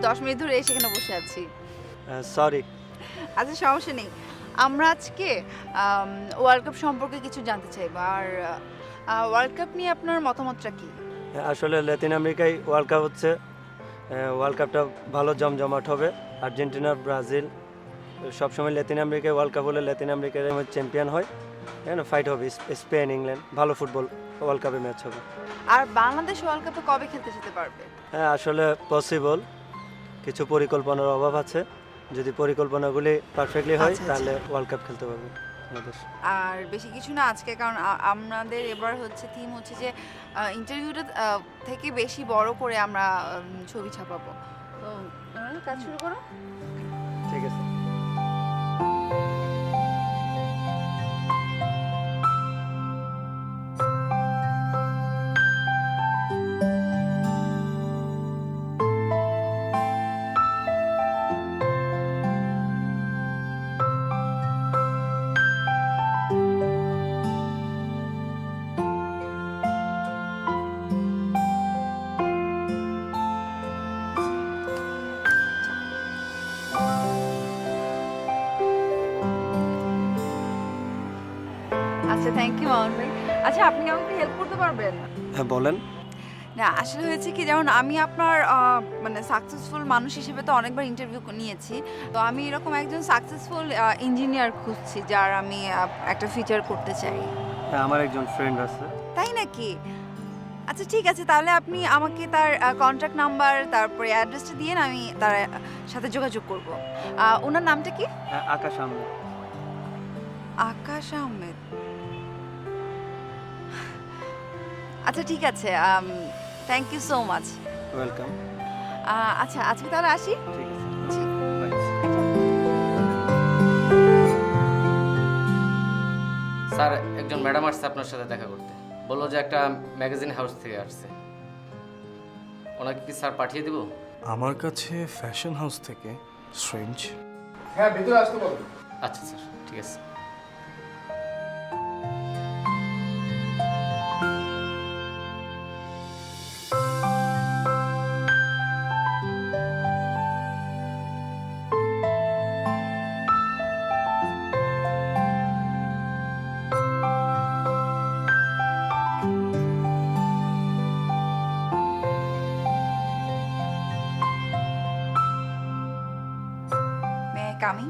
10 minute ধরে এসে এখানে বসে আছি। সরি। আচ্ছা সমস্যা নেই। আমরা আজকে ওয়ার্ল্ড কাপ সম্পর্কে কিছু জানতে চাইবো। আর ওয়ার্ল্ড কাপ নিয়ে আপনার মতামতটা কি? আসলে লাতিন আমেরিকায় ওয়ার্ল্ড কাপ হচ্ছে। ওয়ার্ল্ড কাপটা ভালো জমজমাট হবে। আর্জেন্টিনা, ব্রাজিল সবসময় লাতিন আমেরিকায় ওয়ার্ল্ড কাপ হলে লাতিন আমেরিকার চ্যাম্পিয়ন হয়। হ্যাঁ, ফাইট হবে স্পেন, ইংল্যান্ড, ভালো ফুটবল ওয়ার্ল্ড কাপে ম্যাচ হবে। আর বাংলাদেশ ওয়ার্ল্ড কাপে কবে খেলতে যেতে পারবে? হ্যাঁ, আসলে পসিবল, কিছু পরিকল্পনার অভাব আছে। যদি পরিকল্পনাগুলি পারফেক্টলি হয় আচ্ছা। তাহলে ওয়ার্ল্ড কাপ খেলতে পারবে বাংলাদেশ। আর বেশি কিছু না আজকে, কারণ আমাদের এবার হচ্ছে থিম হচ্ছে যে ইন্টারভিউটা থেকে বেশি বড় করে আমরা ছবি ছাপাবো। তো কাজ শুরু করো। ঠিক আছে। আচ্ছা, থ্যাংক ইউ মামুন ভাই। আচ্ছা, আপনি কি আমাকে হেল্প করতে পারবেন? হ্যাঁ, বলেন। না, আসলে হয়েছে কি, যেমন আমি আপনার মানে সাকসেসফুল মানুষ হিসেবে তো অনেকবার ইন্টারভিউ নিয়েছি। তো আমি এরকম একজন সাকসেসফুল ইঞ্জিনিয়ার খুঁজছি যার আমি একটা ফিচার করতে চাই। হ্যাঁ, আমার একজন ফ্রেন্ড আছে। তাই নাকি? আচ্ছা ঠিক আছে, তাহলে আপনি আমাকে তার কন্ট্যাক্ট নাম্বার তারপরে অ্যাড্রেসটা দিয়ে আমি তার সাথে যোগাযোগ করব। ওনার নামটা কি? হ্যাঁ, আকাশ আহমেদ। আকাশ আহমেদ। আচ্ছা ঠিক আছে, thank you so much. Welcome. আচ্ছা আজকে তাহলে আসি। ঠিক আছে। জি। বাই। স্যার, একজন ম্যাডাম আসছে আপনার সাথে দেখা করতে। বললো যে একটা ম্যাগাজিন হাউস থেকে আসছে। ওনাকে কি স্যার পাঠিয়ে দিব? আমার কাছে ফ্যাশন হাউস থেকে স্ট্রেঞ্জ। হ্যাঁ, ভিতরে আসতে বলো। আচ্ছা স্যার, ঠিক আছে। May I come in?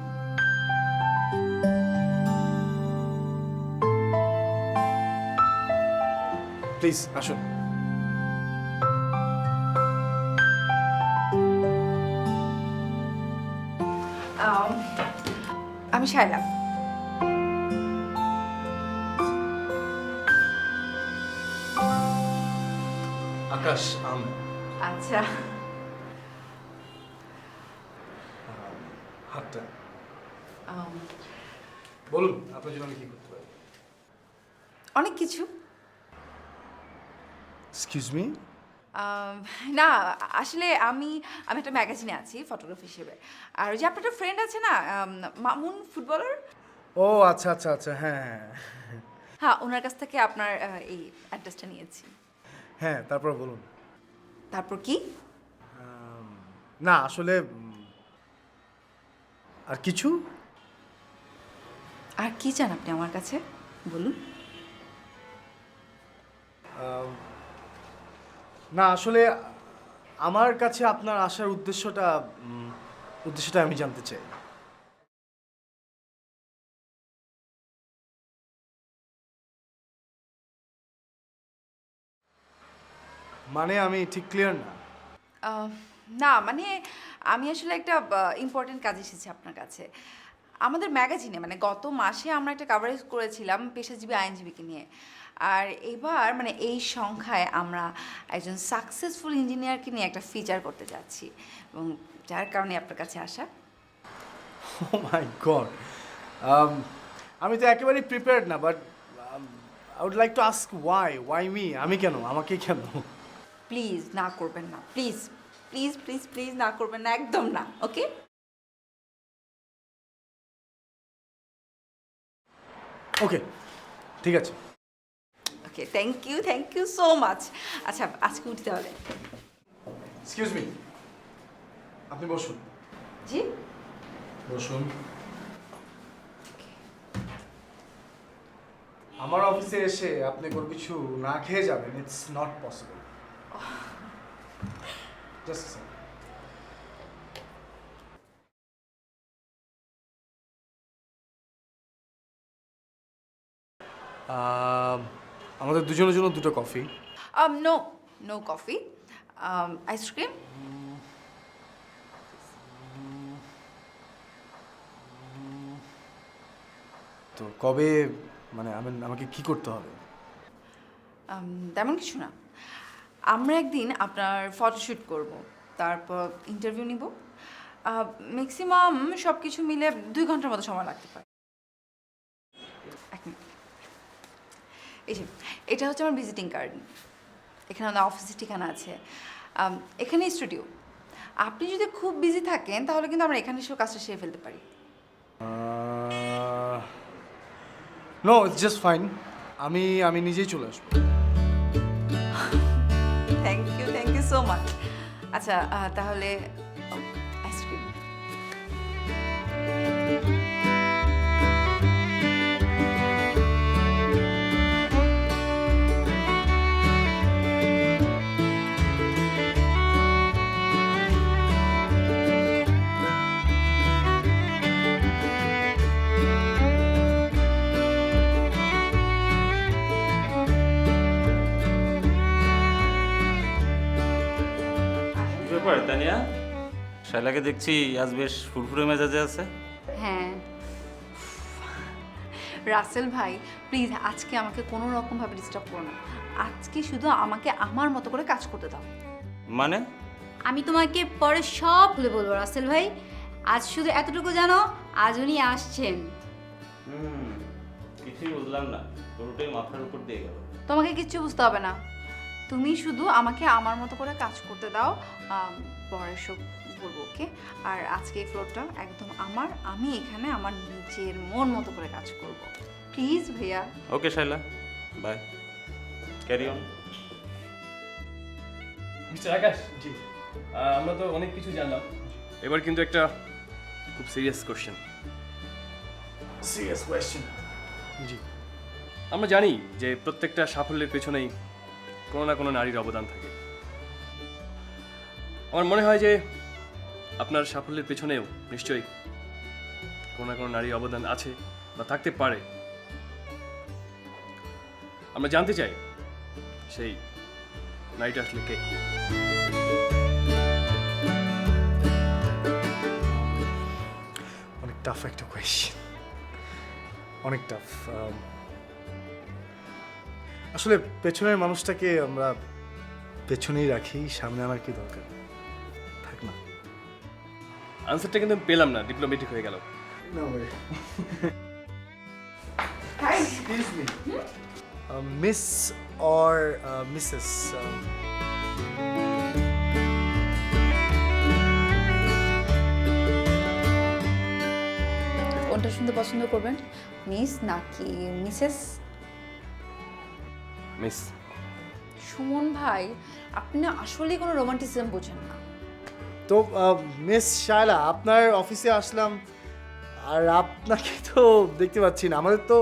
Please আসুন। আমি শায়লা। আকাশ আহমেদ। আচ্ছা, হাতটা um, বলুন, আপনার জন্য আমি কি করতে পারি? অনেক কিছু। Excuse me. না, আসলে আমি আমি একটা ম্যাগাজিনে আছি ফটোগ্রাফি হিসেবে। আর ওই যে আপনার একটা ফ্রেন্ড আছে না, মামুন ফুটবলার? ও আচ্ছা আচ্ছা আচ্ছা, হ্যাঁ হ্যাঁ হ্যাঁ, ওনার কাছ থেকে আপনার এই অ্যাড্রেসটা নিয়েছি। হ্যাঁ, তারপর বলুন। তারপর কি? না আসলে আর কিছু। আর কি চান আপনি আমার কাছে, বলুন। না আসলে আমার কাছে আপনার আসার উদ্দেশ্যটা আমি জানতে চাই। মানে আমি ঠিক ক্লিয়ার না। না মানে আমি আসলে একটা ইম্পর্টেন্ট কাজ এসেছি আপনার কাছে। আমাদের ম্যাগাজিনে মানে গত মাসে আমরা একটা কাভারেজ করেছিলাম পেশাজীবী আইনজীবীকে নিয়ে। আর এবার মানে এই সংখ্যায় আমরা একজন সাকসেসফুল ইঞ্জিনিয়ারকে নিয়ে একটা ফিচার করতে যাচ্ছি, এবং যার কারণে আপনার কাছে আসা। ও মাই গড, আমি তো একেবারেই প্রিপেয়ার্ড না, but I would like to ask why me? আমি কেন, আমাকে কেন? প্লিজ না করবেন না, প্লিজ প্লিজ প্লিজ প্লিজ না করবেন না, একদম না, ওকে? ওকে, ঠিক আছে। ওকে, থ্যাংক ইউ সো মাচ। আচ্ছা আজকে উঠতে হবে। এক্সকিউজ মি, আপনি বসুন। জি বসুন। আমার অফিসে এসে আপনি কোনো কিছু না খেয়ে যাবেন, ইটস নট পসিবল। জাস্ট আমাদের দুজনের জন্য দুটো coffee. No no coffee, ice cream. তো কবে, মানে আমাকে কি করতে হবে? তেমন কিছু না, আমরা একদিন আপনার ফটোশ্যুট করব, তারপর ইন্টারভিউ নিব। ম্যাক্সিমাম সব কিছু মিলে 2 ঘন্টার মতো সময় লাগতে পারে। এক মিনিট, এই যে এটা হচ্ছে আমার ভিজিটিং কার্ড। এখানে আমাদের অফিসের ঠিকানা আছে, এখানে স্টুডিও। আপনি যদি খুব বিজি থাকেন তাহলে কিন্তু আমরা এখানে এসেও কাজটা সেরে ফেলতে পারি। No, it's just fine. আমি নিজেই চলে আসবো। Thank you so much. আচ্ছা তাহলে আইসক্রিম। ব্যাপার তানিয়া, শাইলাকে দেখছি আজ বেশ ফুরফুরে মেজাজে আছে। হ্যাঁ রাসেল ভাই, প্লিজ আজকে আমাকে কোনো রকমভাবে ডিস্টার্ব করো না। আজকে শুধু আমাকে আমার মতো করে কাজ করতে দাও। মানে? আমি তোমাকে পরে সব খুলে বলবো রাসেল ভাই। আজ শুধু এতটুকু জানো, আজ উনি আসছেন। কিছুই বুঝলাম না, পুরোটাই মাথার উপর দিয়ে গেল। তোমাকে কিচ্ছু বুঝতে হবে না, তুমি শুধু আমাকে আমার মতো করে কাজ করতে দাও, পরে সব বলবো, ওকে? আর আজকে এই ফ্লোরটা একদম আমার, আমি এখানে আমার নিজের মন মতো করে কাজ করব। প্লিজ ভাইয়া। Okay Shaila, bye, carry on. Mister Akash, জি আমরা তো অনেক কিছু জানলাম, এবার কিন্তু একটা খুব সিরিয়াস কোশ্চেন। Serious question. জি, আমরা জানি যে প্রত্যেকটা সাফল্যের পেছনেই কোনো না কোনো নারীর অবদান থাকে। আমার মনে হয় যে আপনার সাফল্যের পেছনেও নিশ্চয়ই কোনো না কোনো নারীর অবদান আছে বা থাকতে পারে। আমরা জানতে চাই সেই নারীটা আসলে কে। অনেক টাফ একটা কোয়েশ্চেন, অনেক টাফ। আসলে পেছনের মানুষটাকে আমরা পেছনেই রাখি, সামনে আমার কি দরকার? থাক না। আনসারটা কিন্তু আমি পেলাম না, ডিপ্লোমেটিক হয়ে গেল। No way. Hi. Excuse me. Miss or Mrs. কোনটা শুনতে পছন্দ করবেন, মিস নাকি মিসেস? মিস। সুমন ভাই, আপনি না আসলেই কোনো রোমান্টিসিজম বোঝেন না। তো মিস শায়লা, আপনার অফিসে আসলাম আর আপনাকে তো দেখতে পাচ্ছি না। আমাদের তো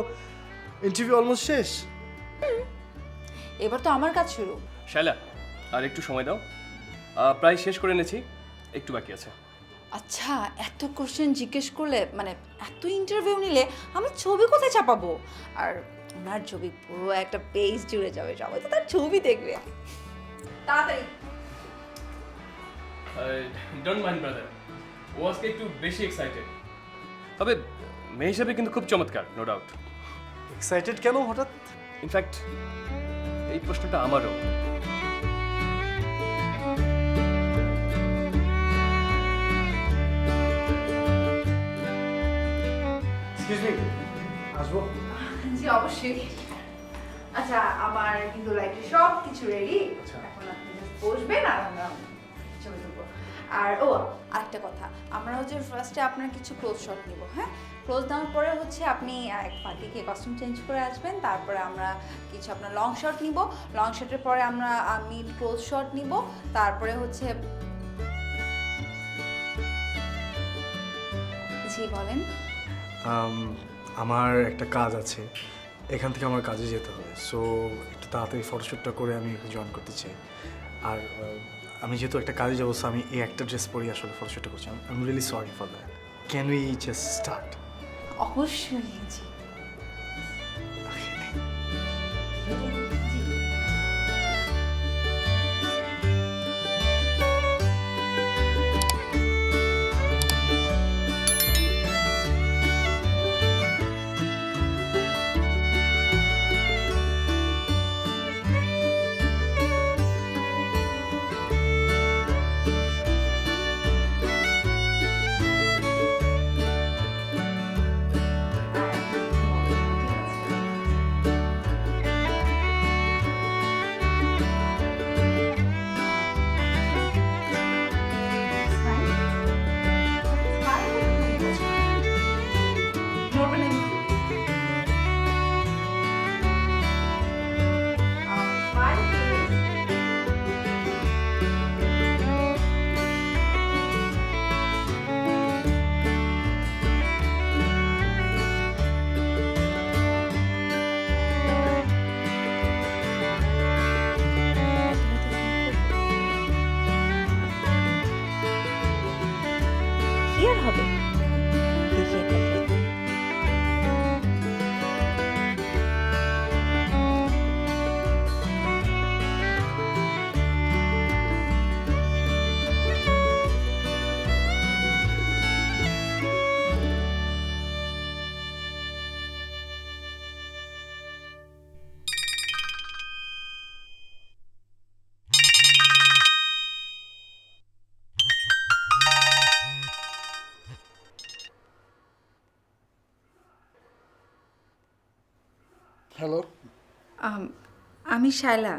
ইন্টারভিউ অলমোস্ট শেষ। এবার তো আমার কাজ শুরু। শাইলা, আর একটু সময় দাও, প্রায় শেষ করে এনেছি, একটু বাকি আছে। আচ্ছা, এত কোশ্চেন জিজ্ঞেস করলে, মানে এত ইন্টারভিউ নিলে আমি ছবি কোথায় ছাপাবো? আর ওনার ছবি পুরো একটা পেজ জুড়ে যাবে, সবাই তো তার ছবি দেখবে। তাড়াতাড়ি। ডোন্ট মাইন্ড ব্রাদার, ও আজকে একটু বেশি এক্সাইটেড, তবে মেয়ে হিসেবে কিন্তু খুব চমৎকার, নো ডাউট। এক্সাইটেড কেন হঠাৎ? ইনফ্যাক্ট এই প্রশ্নটা আমারও। এক্সকিউজ মি, আসবো? জি অবশ্যই। আচ্ছা, আমার কিন্তু লাইটে সব কিছু রেডি। আচ্ছা। এখন আপনি just বসবেন আর আমরা ছবি তুলবো। আর আরেকটা কথা, আমরা হচ্ছে ফার্স্টে আপনার কিছু ক্লোজ শট নিব। হ্যাঁ, ক্লোজ নেওয়ার পরে হচ্ছে আপনি এক পার্টি গিয়ে কস্টিউম চেঞ্জ করে আসবেন, তারপরে আমরা কিছু আপনার লং শট নিব, লং শটের পরে আমি ক্লোজ শট নিব, তারপরে হচ্ছে জি বলেন। আমার একটা কাজ আছে, এখান থেকে আমার কাজে যেতে হবে, সো একটু তাড়াতাড়ি ফটোশ্যুটটা করে আমি জয়েন করতে চাই। আর আমি যেহেতু একটা কাজে যাবো, so আমি এই একটা ড্রেস পরেই আসলে ফটোশ্যুটটা করছি। I am really sorry for that. Can we just start? অবশ্যই জি। কি আর হবে, দেখি একবার। হ্যালো, আমি শায়লা।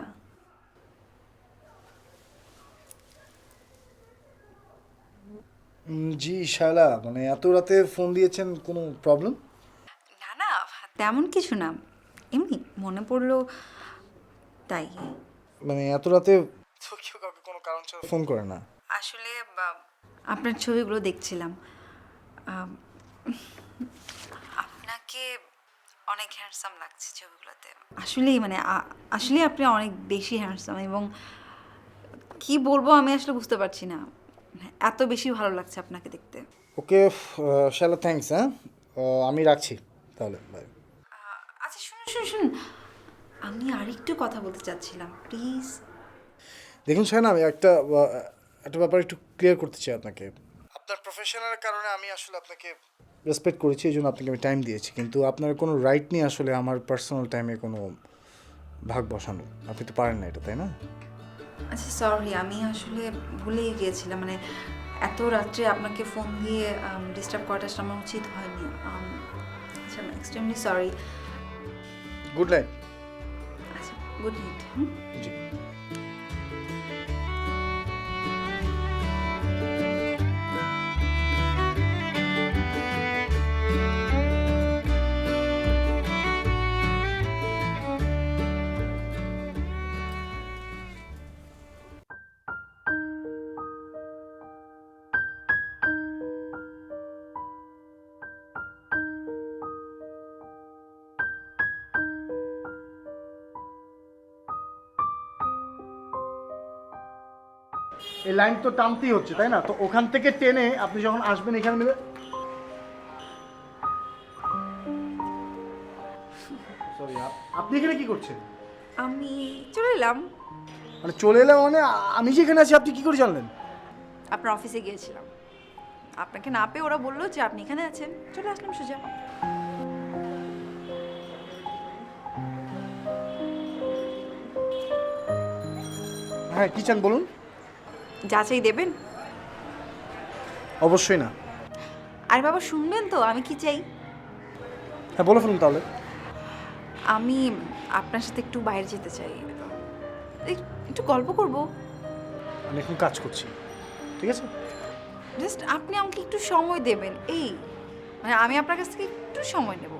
জি শায়লা, মানে এত রাতে ফোন দিয়েছেন, কোনো প্রবলেম? না না, তেমন কিছু না, এমনি মনে পড়লো তাই। মানে এত রাতে তো কেউ কাউকে কোনো কারণ ছাড়া ফোন করে না। আসলে আপনার ছবিগুলো দেখছিলাম। আপনাকে অনেক হ্যান্ডসাম লাগছে ছবিগুলোতে। আসলেই মানে আসলে আপনি অনেক বেশি হ্যান্ডসাম, এবং কি বলবো আমি আসলে বুঝতে পারছি না, এত বেশি ভালো লাগছে আপনাকে দেখতে। ওকে শায়লা, থ্যাঙ্কস। হ্যাঁ, আমি রাখছি তাহলে, বাই। আচ্ছা শুনুন শুনুন শুনুন, আমি আরেকটু কথা বলতে চাচ্ছিলাম, প্লিজ। দেখুন শায়লা, আমি একটা ব্যাপার একটু ক্লিয়ার করতে চাই আপনাকে। আপনার প্রফেশনের কারণে আমি আসলে আপনাকে রেসপেক্ট করেছি, এই জন্য আপনাকে আমি টাইম দিয়েছি, কিন্তু আপনার কোনো রাইট নেই আসলে আমার পার্সোনাল টাইমে কোনো ভাগ বসানো। আপনি তো পারেন না এটা, তাই না? আচ্ছা সরি, আমি আসলে ভুলেই গিয়েছিলাম, মানে এত রাত্রে আপনাকে ফোন দিয়ে ডিস্টার্ব করাটা আসলে আমার উচিত হয়নি। আচ্ছা আমি এক্সট্রিমলি সরি। Good night. আচ্ছা গুড নাইট। জি। এই লাইন তো টানতেই হচ্ছে, তাই না? তো ওখান থেকে টেনে আপনি যখন আসবেন এখানে নেবে। সরি, আপনি এখানে কি করছেন? আমি চলে এলাম। মানে চলে এলাম মানে আমি যেখানে আছি আপনি কি করে জানলেন? আপনার অফিসে গিয়েছিলাম, আপনাকে না পেয়ে ওরা বললো যে আপনি এখানে আছেন, চলে আসলাম সোজা। হ্যাঁ, কি চান বলুন? যাচাই দেবেন? অবশ্যই না। আরে বাবা শুনবেন তো আমি কি চাই। হ্যাঁ, বলে ফেলুন তাহলে। আমি আপনার সাথে একটু বাইরে যেতে চাই, একটু গল্প করব। আমি এখন কাজ করছি, ঠিক আছে? জাস্ট আপনি আমাকে একটু সময় দেবেন, এই মানে আমি আপনার কাছ থেকে একটু সময় নেব।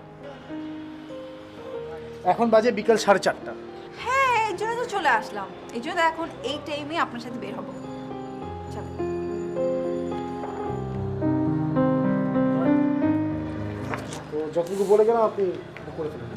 এখন বাজে বিকাল 4:30। হ্যাঁ এই জন্য তো চলে আসলাম, এই জন্য তো এখন এই টাইমে আপনার সাথে বের হবো। চলো। যতটুকু বলে গেলাম আপনি এটা করে ফেলুন।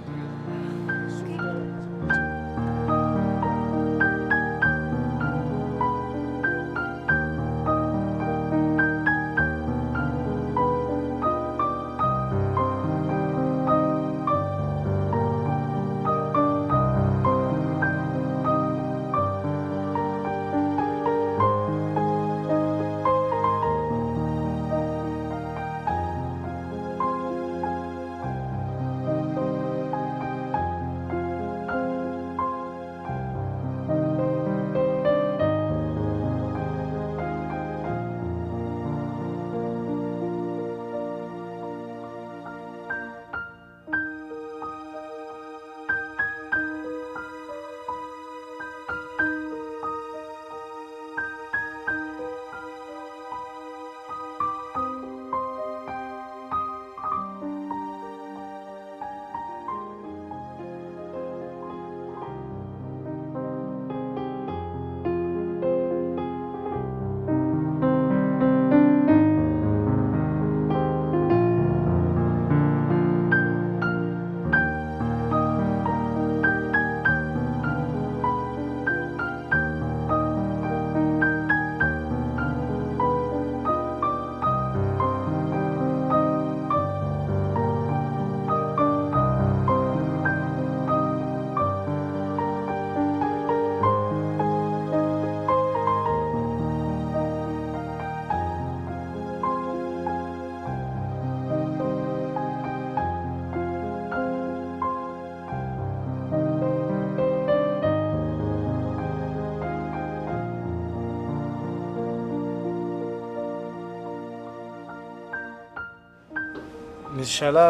Miss Shaila,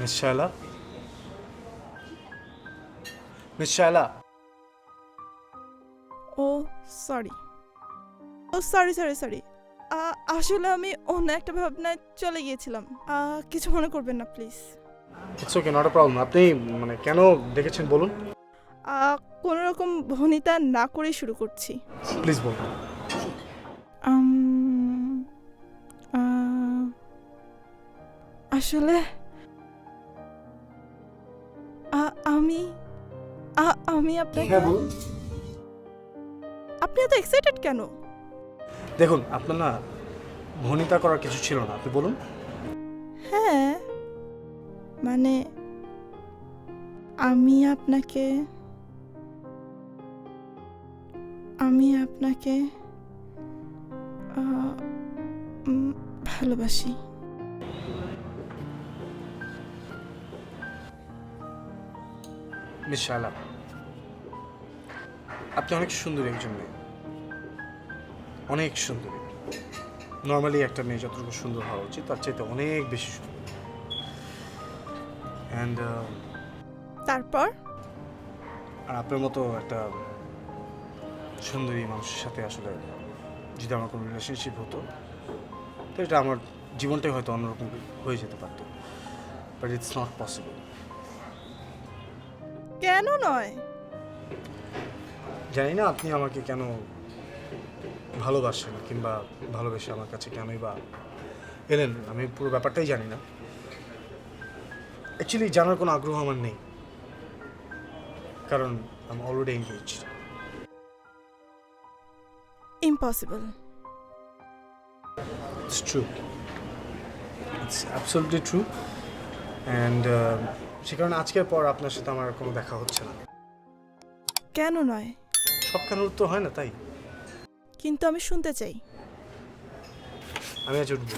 miss Shaila, miss Shaila. ও সরি, সরি। আসলে আমি অন্য একটা ভাবনায় চলে গিয়েছিলাম। কিছু মনে করবেন না please. It's okay, not a problem. আপনি মানে কেন ডেকেছেন বলুন। কোনো রকম ভনিতা না করেই শুরু করছি। প্লিজ বলুন। আসলে আমি আপনাকে। হ্যাঁ বলুন। আপনি এত এক্সাইটেড কেন? দেখুন, আপনার না ভনিতা করার কিছু ছিল না, আপনি বলুন। হ্যাঁ, মানে আমি আপনাকে ভালোবাসি। মিস শায়লা, আপনি অনেক সুন্দরী একজন মেয়ে, অনেক সুন্দরী। নর্মালি একটা মেয়ে যতটুকু সুন্দর হওয়া উচিত তার চাইতে অনেক বেশি সুন্দর। অ্যান্ড তারপর আর আপনার মতো একটা সুন্দরী মানুষের সাথে আসলে যদি আমার কোনো রিলেশনশিপ হতো তো এটা আমার জীবনটাই হয়তো অন্যরকম হয়ে যেতে পারতো, বাট ইটস নট পসিবল। কেন নয়? জানি না আপনি আমাকে কেন ভালোবাসেন কিংবা ভালোবেসে আমার কাছে কেনই বা এলেন, আমি পুরো ব্যাপারটাই জানি না। অ্যাকচুয়ালি জানার কোনো আগ্রহ আমার নেই, কারণ I am already engaged. Impossible. It's true. It's absolutely true. And সে কারণে আজকের পর আপনার সাথে আমার কোনো দেখা হচ্ছে না। কেন নয়? সব কেন উত্তর হয় না তাই। কিন্তু আমি শুনতে চাই। আমি আজ উঠবো।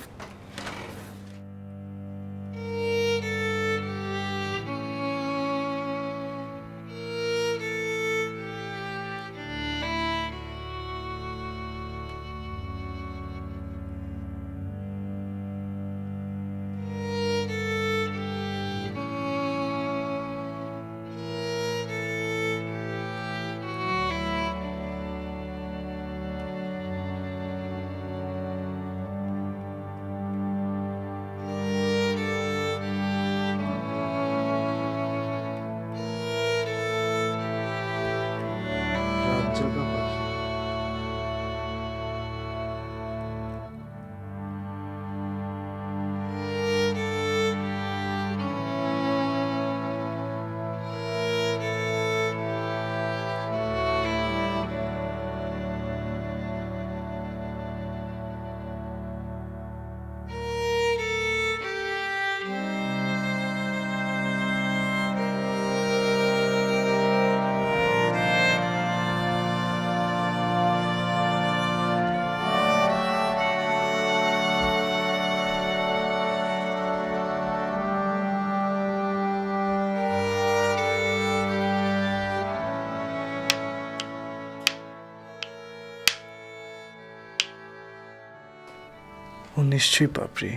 ও নিশ্চয়ই পাপড়ি,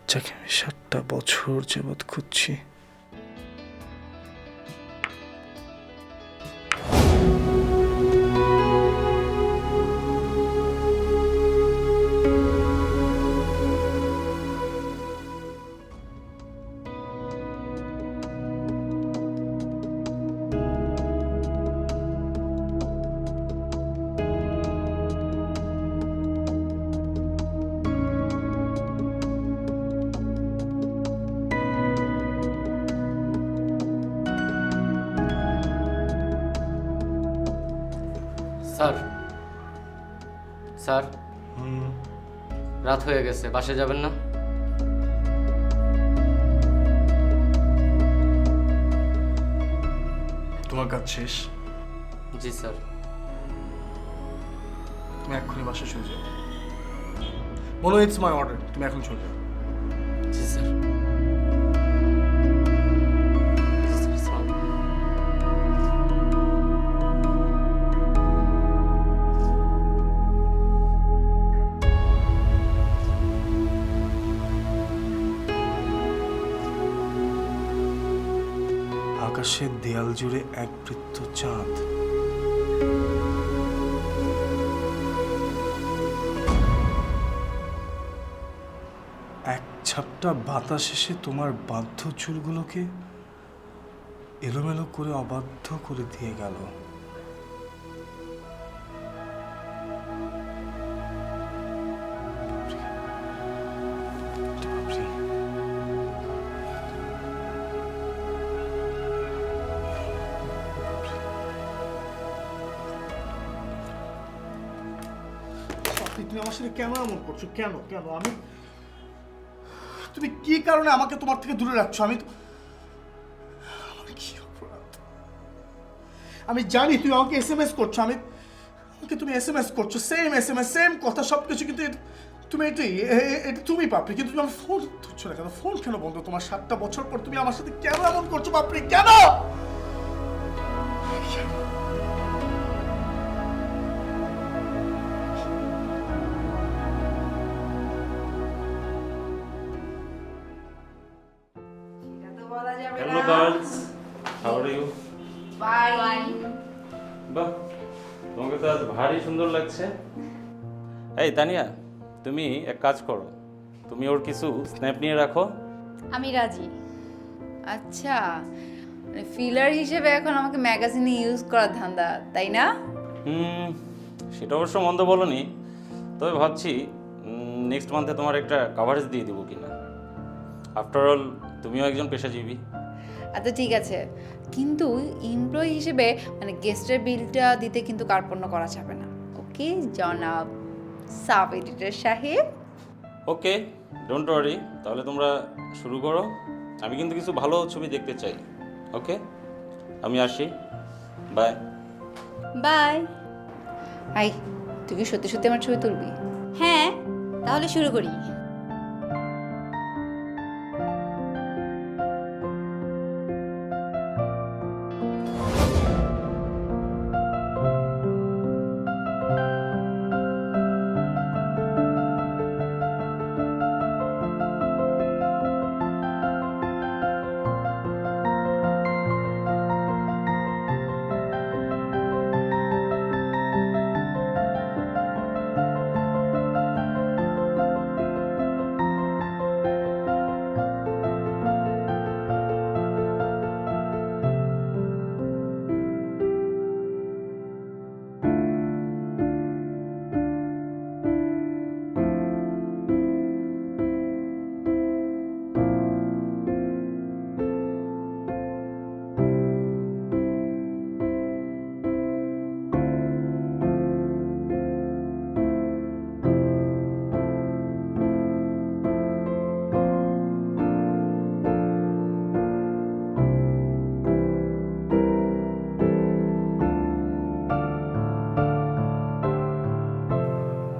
যাকে আমি 7টা বছর যাবৎ খুঁজছি। স্যার, স্যার, রাত হয়ে গেছে, বাসে যাবেন না? তোমার কাজ শেষ? জি স্যার। তুমি এক্ষুনি বাসা চলে যাও। বলো ইটস মাই অর্ডার, তুমি এখন চলে যাও। জি স্যার। জি স্যার, আসসালামু আলাইকুম। আকাশের দেয়াল জুড়ে এক বৃত্ত চাঁদ, এক ঝাপটা বাতাস এসে তোমার বাধ্য চুলগুলোকে এলোমেলো করে অবাধ্য করে দিয়ে গেল। তুমি আমার সাথে কেন এমন করছো? কেন কেন আমি, তুমি কি কারণে আমাকে তোমার থেকে দূরে রাখছো? আমি আমার কি অপরাধ? আমি জানি তুমি আমাকে এসএমএস করছো, আমাকে তুমি এসএমএস করছো, সেম এসএমএস, সেম কথা, সবকিছু, কিন্তু তুমি এটা তুমি পাপড়ি, কিন্তু তুমি আমার ফোন ধরছো না কেন? ফোন কেন বন্ধ? তোমার 7টা বছর পর তুমি আমার সাথে কেন এমন করছো পাপড়ি? কেন? সেটা তো বলা যাবে হ্যালো না। Girls, how are you? Bye. বাহ, তোমাকে তো আজ ভারী সুন্দর লাগছে। এই তানিয়া, তুমি এক কাজ করো, তুমি ওর কিছু স্ন্যাপ নিয়ে রাখো। আমি রাজি। আচ্ছা, ফিলার হিসেবে এখন আমাকে ম্যাগাজিনে ইউজ করার ধান্দা, তাই না? সেটা অবশ্য মন্দ বলনি, তবে ভাবছি নেক্সট মান্থে তোমার একটা কাভারেজ দিয়ে দেবো কিনা। আফটার অল তুমিও একজন পেশাজীবী। আচ্ছা ঠিক আছে, কিন্তু এমপ্লয়ি হিসেবে মানে গেস্টের বিলটা দিতে কিন্তু কার্পণ্য করা যাবে না। ওকে জনাব সাব এডিটর সাহেব? ওকে, ডোন্ট ওয়ারি, তাহলে তোমরা শুরু করো। আমি কিন্তু কিছু ভালো ছবি দেখতে চাই। ওকে, আমি আসি, বাই। বাই। আই, তুই কি সত্যি সত্যি আমার ছবি তুলবি? হ্যাঁ, তাহলে শুরু করি।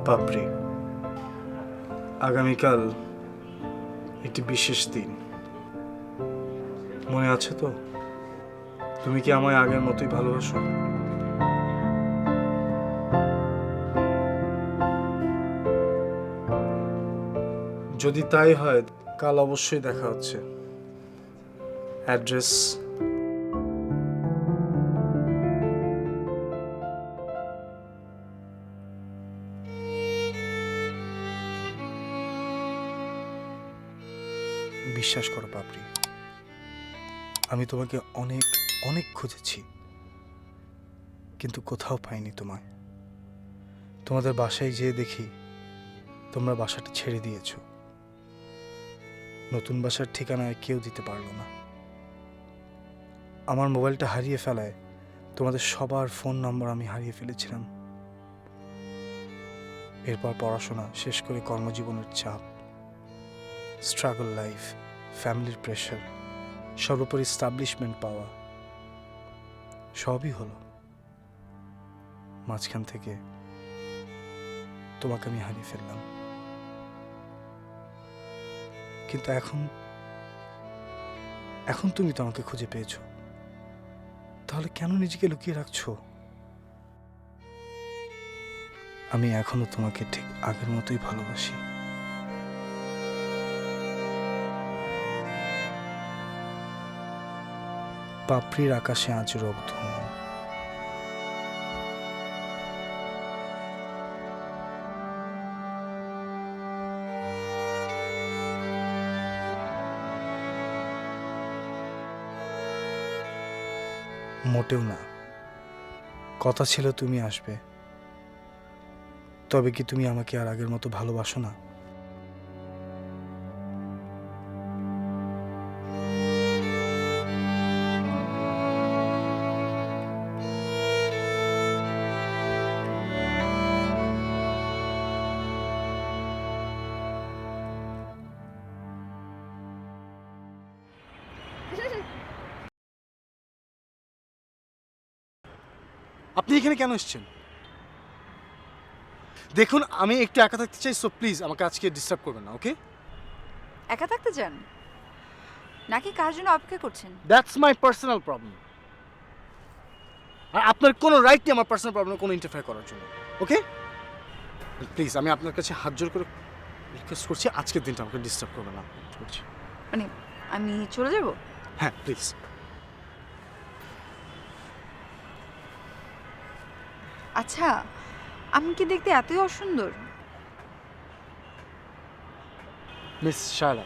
পাপড়ি, আগামীকাল একটি বিশেষ দিন, মনে আছে তো? তুমি কি আমায় আগের মতোই ভালোবাসো? যদি তাই হয় কাল অবশ্যই দেখা হচ্ছে। অ্যাড্রেস? বিশ্বাস করো পাপড়ি, আমি তোমাকে অনেক অনেক খুঁজেছি, কিন্তু কোথাও পাইনি তোমায়। তোমাদের বাসায় যেয়ে দেখি তোমরা বাসাটা ছেড়ে দিয়েছো। নতুন বাসার ঠিকানায় কেউ দিতে পারলো না। আমার মোবাইলটা হারিয়ে ফেলায় তোমাদের সবার ফোন নম্বর আমি হারিয়ে ফেলেছিলাম। এরপর পড়াশোনা শেষ করে কর্মজীবনের চাপ, স্ট্রাগল লাইফ, ফ্যামিলির প্রেশার, সর্বোপরি এস্টাবলিশমেন্ট পাওয়া, সবই হলো। মাঝখান থেকে তোমাকে আমি হারিয়ে ফেললাম। কিন্তু এখন তুমি তো আমাকে খুঁজে পেয়েছো, তাহলে কেন নিজেকে লুকিয়ে রাখছো? আমি এখনো তোমাকে ঠিক আগের মতোই ভালোবাসি। পাপড়ির আকাশে আজ রক্তধনু। মোটেও না, কথা ছিল তুমি আসবে। তবে কি তুমি আমাকে আর আগের মতো ভালোবাসো না? আপনি এখানে কেন এসেছেন? দেখুন, আমি একটু একা থাকতে চাই, সো প্লিজ আমাকে আজকে ডিস্টার্ব করবেন না, ওকে? একা থাকতে চান নাকি কার জন্য অপেক্ষা করছেন? That's my personal problem. আর আপনার কোনো রাইট নেই আমার পার্সোনাল প্রবলেমে কোনো ইন্টারফেয়ার করার জন্য, ওকে? প্লিজ আমি আপনার কাছে হাত জোর করে রিকোয়েস্ট করছি, আজকের দিনটা আমাকে ডিস্টার্ব করবেন না, করছি। মানে আমি চলে যাব? হ্যাঁ প্লিজ। আচ্ছা, আমি কি দেখতে এতই অসুন্দর? মিস শায়লা,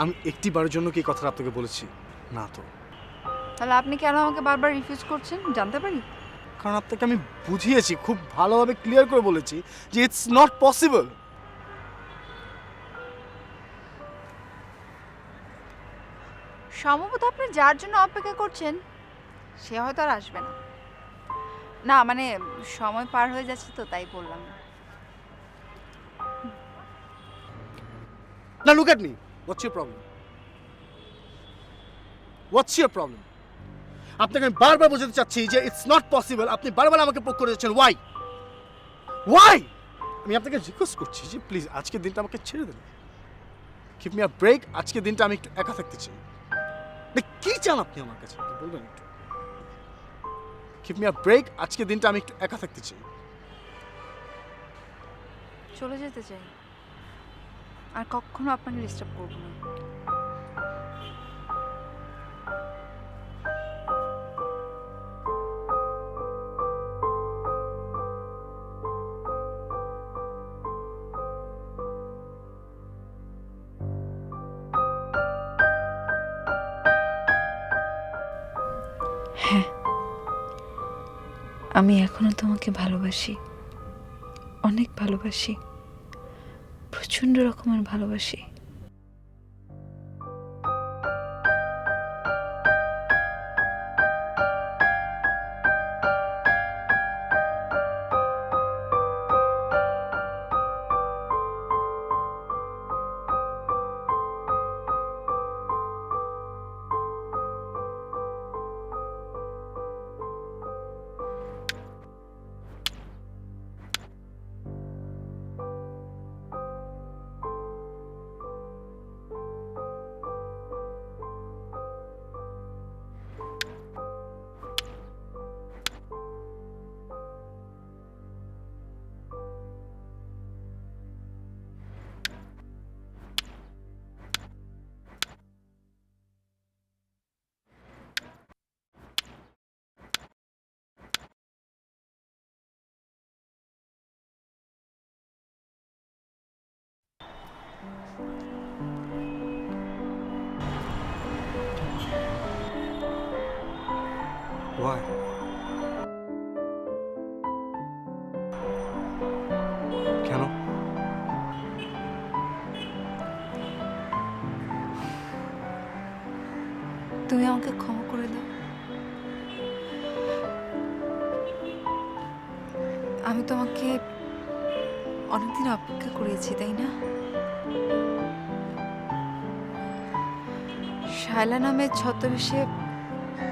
আমি একটিবারের জন্য কি কথাটা আপনাকে বলেছি? না তো। তাহলে আপনি কেন আমাকে বারবার রিফিউজ করছেন জানতে পারি? কারণ আপনাকে আমি বুঝিয়েছি, খুব ভালোভাবে ক্লিয়ার করে বলেছি যে ইটস নট পসিবল। সম্ভবত আপনি যার জন্য অপেক্ষা করছেন সে হয়তো আর আসবে না। না মানে সময় পার হয়ে যাচ্ছে তো তাই বললাম। না, look at me, what's your problem? What's your problem? আপনাকে আমি বারবার বোঝাতে চাচ্ছি যে ইটস নট পসিবল, আপনি বারবার আমাকে পোক করে যাচ্ছেন। Why why? আমি আপনাকে রিকোয়েস্ট করছি যে প্লিজ আজকের দিনটা আমাকে ছেড়ে দেন, গিভ মি আ ব্রেক। আজকের দিনটা আমি একটু একা থাকতে চাই। কি চান আপনি আমার কাছে বলবেন একটু? গিভ মি আ ব্রেক, আজকের দিনটা আমি একটু একা থাকতে চাই। চলে যেতে চাই, আর কখনো আপনাকে ডিস্টার্ব করবো না। হ্যাঁ, আমি এখনো তোমাকে ভালোবাসি, অনেক ভালোবাসি, প্রচন্ড রকমের ভালোবাসি। Why? কেন? তুমি আমাকে ক্ষমা করে দাও। আমি তোমাকে অনেকদিন অপেক্ষা করেছি, তাই না? শায়লা নামের ছদ্মবেশে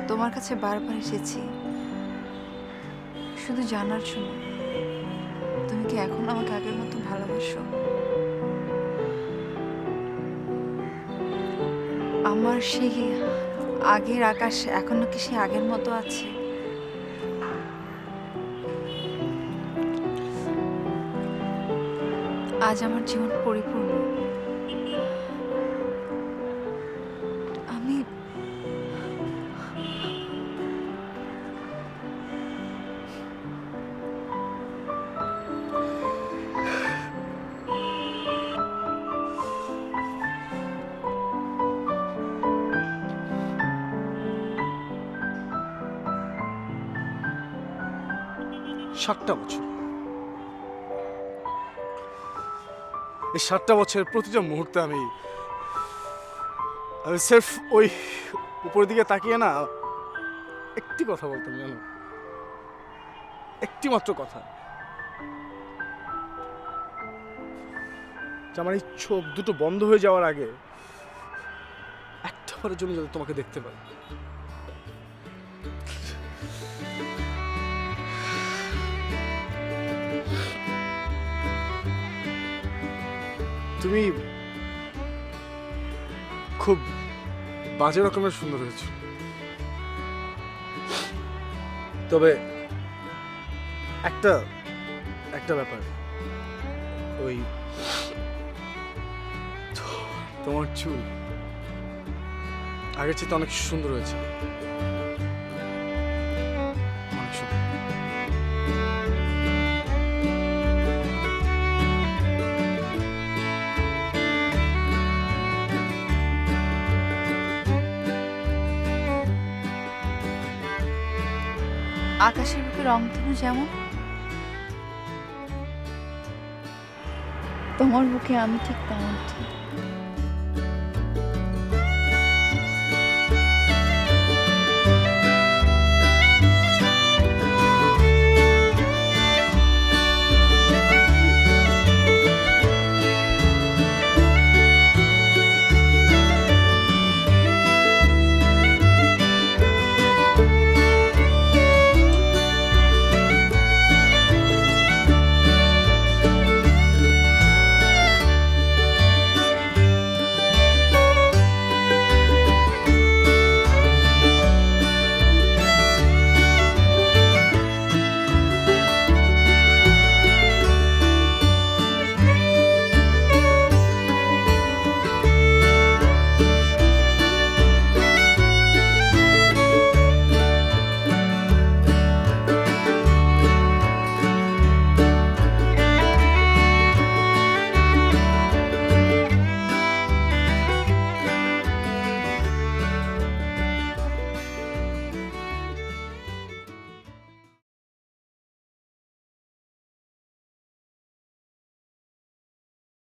তোমার কাছে বারবার এসেছি শুধু জানার জন্য তুমি কি এখন আমাকে আগের মতো ভালোবাসো? আমার সেই আগের আকাশ এখনো কি সেই আগের মতো আছে? আজ আমার জীবন পরিপূর্ণ। আমি সাতটা বছর, এই 7টা বছরের প্রতিটা মুহূর্তে আমি সির্ফ ওই উপরের দিকে তাকিয়ে না একটি কথা বলতাম, জানো, একটি মাত্র কথা, যে আমার এই চোখ দুটো বন্ধ হয়ে যাওয়ার আগে একটা বারের জন্য যাতে তোমাকে দেখতে পাই। তুমি খুব বাজে রকমের সুন্দর হয়েছে, তবে একটা একটা ব্যাপার, ওই তোমার চুল আগের চেয়ে অনেক সুন্দর হয়েছে, অনেক সুন্দর। আকাশের বুকে রংধনু যেমন, তোমার বুকে আমি ঠিক তেমন।